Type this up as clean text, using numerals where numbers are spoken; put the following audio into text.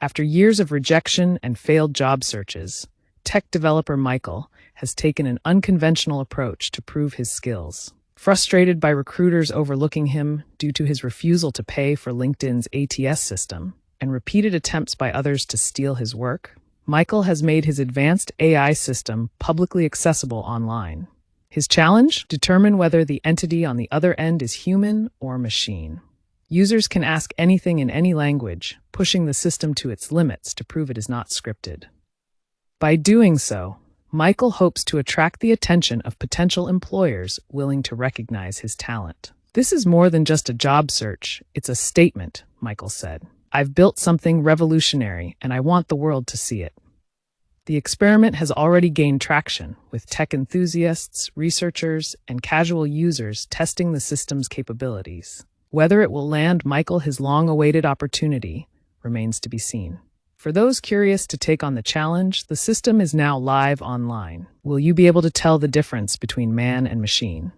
After years of rejection and failed job searches, tech developer Michael has taken an unconventional approach to prove his skills. Frustrated by recruiters overlooking him due to his refusal to pay for LinkedIn's ATS system and repeated attempts by others to steal his work, Michael has made his advanced AI system publicly accessible online. His challenge? Determine whether the entity on the other end is human or machine. Users can ask anything in any language, pushing the system to its limits to prove it is not scripted. By doing so, Michael hopes to attract the attention of potential employers willing to recognize his talent. "This is more than just a job search, it's a statement," Michael said. "I've built something revolutionary, and I want the world to see it." The experiment has already gained traction, with tech enthusiasts, researchers, and casual users testing the system's capabilities. Whether it will land Michael his long-awaited opportunity remains to be seen. For those curious to take on the challenge, the system is now live online. Will you be able to tell the difference between man and machine?